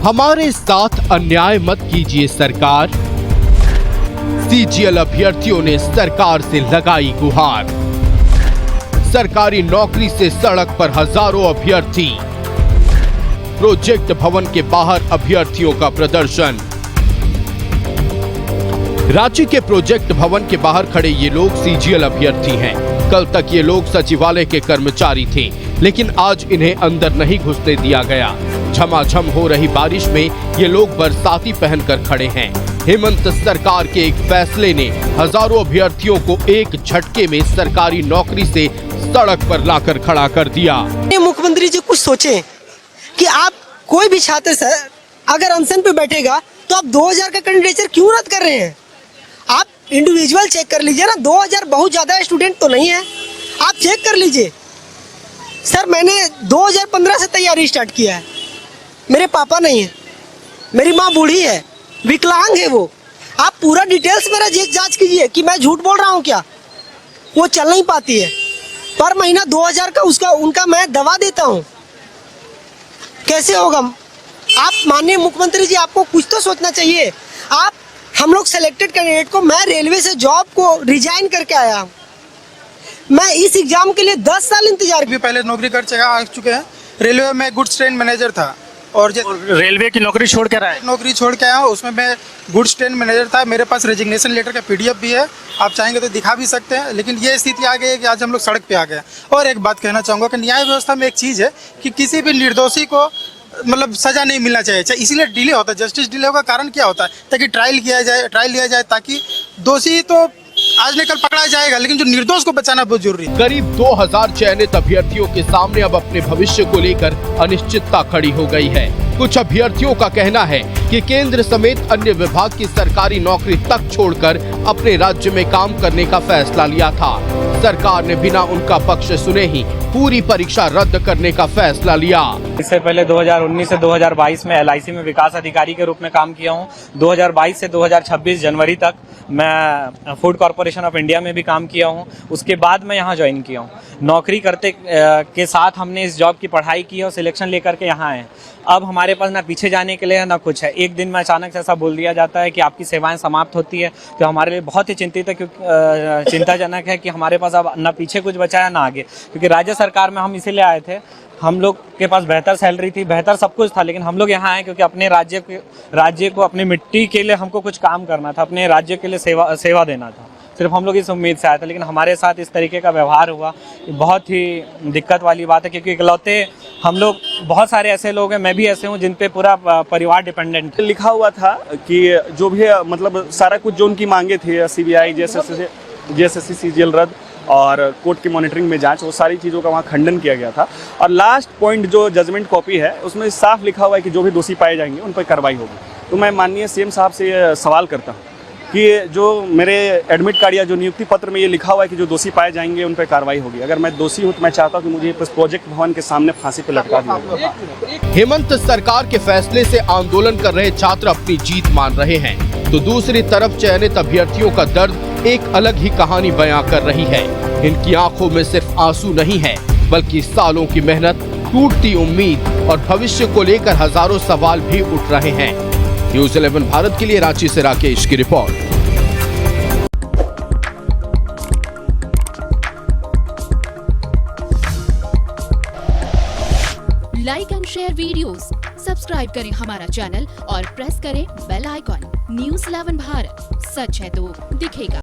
हमारे साथ अन्याय मत कीजिए सरकार। सीजीएल अभ्यर्थियों ने सरकार से लगाई गुहार। सरकारी नौकरी से सड़क पर हजारों अभ्यर्थी। प्रोजेक्ट भवन के बाहर अभ्यर्थियों का प्रदर्शन। रांची के प्रोजेक्ट भवन के बाहर खड़े ये लोग सीजीएल अभ्यर्थी हैं। कल तक ये लोग सचिवालय के कर्मचारी थे, लेकिन आज इन्हें अंदर नहीं घुसने दिया गया। झमाझम हो रही बारिश में ये लोग बरसाती पहनकर खड़े हैं। हेमंत सरकार के एक फैसले ने हजारों अभ्यर्थियों को एक झटके में सरकारी नौकरी से सड़क पर लाकर खड़ा कर दिया। मुख्यमंत्री जी कुछ सोचें कि आप कोई भी छात्र अगर अनशन पे बैठेगा तो आप 2000 का कैंडिडेचर क्यों रद्द कर रहे हैं? आप इंडिविजुअल चेक कर लीजिए ना, 2000 बहुत ज़्यादा स्टूडेंट तो नहीं है, आप चेक कर लीजिए। सर मैंने 2015 से तैयारी स्टार्ट किया है। मेरे पापा नहीं है, मेरी माँ बूढ़ी है, विकलांग है वो। आप पूरा डिटेल्स मेरा जांच कीजिए कि मैं झूठ बोल रहा हूँ क्या। वो चल नहीं पाती है, पर महीना 2000 का उनका मैं दवा देता हूँ। कैसे होगा? आप माननीय मुख्यमंत्री जी, आपको कुछ तो सोचना चाहिए। आप हम लोग सेलेक्टेड कैंडिडेट को, मैं रेलवे से जॉब को रिजाइन करके आया हूँ। मैं इस एग्जाम के लिए 10 साल इंतजार भी पहले नौकरी कर आ चुके हैं। रेलवे में गुड्स ट्रेन मैनेजर था और रेलवे की नौकरी छोड़ कर आए? नौकरी छोड़ के आया हूँ, उसमें मैं गुड्स ट्रेन मैनेजर था। मेरे पास रेजिग्नेशन लेटर का PDF भी है, आप चाहेंगे तो दिखा भी सकते हैं। लेकिन ये स्थिति आ गई है कि आज हम लोग सड़क पे आ गए। और एक बात कहना चाहूँगा कि न्याय व्यवस्था में एक चीज़ है कि किसी भी निर्दोषी को मतलब सजा नहीं मिलना चाहिए, इसीलिए डिले होता है। जस्टिस डिले का कारण क्या होता है? ताकि ट्रायल लिया जाए, ताकि दोषी तो आज न कल पकड़ा जाएगा, लेकिन जो निर्दोष को बचाना बहुत जरूरी है। करीब 2000 चयनित अभ्यर्थियों के सामने अब अपने भविष्य को लेकर अनिश्चितता खड़ी हो गई है। कुछ अभ्यर्थियों का कहना है कि केंद्र समेत अन्य विभाग की सरकारी नौकरी तक छोड़कर अपने राज्य में काम करने का फैसला लिया था। सरकार ने बिना उनका पक्ष सुने ही पूरी परीक्षा रद्द करने का फैसला लिया। इससे पहले 2019 से 2022 में LIC में विकास अधिकारी के रूप में काम किया हूँ। 2022 से 2026 जनवरी तक मैं फूड कॉर्पोरेशन ऑफ इंडिया में भी काम किया हूँ। उसके बाद मैं यहाँ ज्वाइन किया हूँ। नौकरी करते के साथ हमने इस जॉब की पढ़ाई की और सिलेक्शन लेकर के यहाँ आए। अब हमारे पास ना पीछे जाने के लिए है ना कुछ है। एक दिन में अचानक से ऐसा बोल दिया जाता है कि आपकी सेवाएं समाप्त होती है, तो हमारे लिए बहुत ही चिंतित है, क्योंकि चिंताजनक है कि हमारे पास अब ना पीछे कुछ बचा है ना आगे। क्योंकि राज्य सरकार में हम इसीलिए आए थे, हम लोग के पास बेहतर सैलरी थी, बेहतर सब कुछ था, लेकिन हम लोग यहाँ आए क्योंकि अपने राज्य को, अपनी मिट्टी के लिए हमको कुछ काम करना था, अपने राज्य के लिए सेवा देना था। सिर्फ हम लोग इस उम्मीद से आए थे, लेकिन हमारे साथ इस तरीके का व्यवहार हुआ, बहुत ही दिक्कत वाली बात है। क्योंकि इकलौते हम लोग, बहुत सारे ऐसे लोग हैं, मैं भी ऐसे हूँ, जिन पे पूरा परिवार डिपेंडेंट। लिखा हुआ था कि जो भी मतलब सारा कुछ जो उनकी मांगे थी, CBI, JSSC, CGL रद्द और कोर्ट की मॉनिटरिंग में जांच, वो सारी चीज़ों का वहाँ खंडन किया गया था। और लास्ट पॉइंट जो जजमेंट कॉपी है, उसमें साफ लिखा हुआ है कि जो भी दोषी पाए जाएंगे उन पर कार्रवाई होगी। तो मैं माननीय CM साहब से ये सवाल करता हूँ कि जो मेरे एडमिट कार्ड या जो नियुक्ति पत्र में ये लिखा हुआ है कि जो दोषी पाए जाएंगे उन पर कार्रवाई होगी, अगर मैं दोषी हूँ तो मैं चाहता हूँ कि मुझे प्रोजेक्ट भवन के सामने फांसी पर लटका दिया। हेमंत सरकार के फैसले से आंदोलन कर रहे छात्र अपनी जीत मान रहे हैं, तो दूसरी तरफ चयनित अभ्यर्थियों का दर्द एक अलग ही कहानी बयां कर रही है। इनकी आंखों में सिर्फ आंसू नहीं है, बल्कि सालों की मेहनत, टूटती उम्मीद और भविष्य को लेकर हजारों सवाल भी उठ रहे हैं। न्यूज़ 11 भारत के लिए रांची से राकेश की report. Like and share videos, subscribe करें हमारा चैनल और प्रेस करें बेल आइकॉन। न्यूज़ 11 भारत, सच है तो दिखेगा।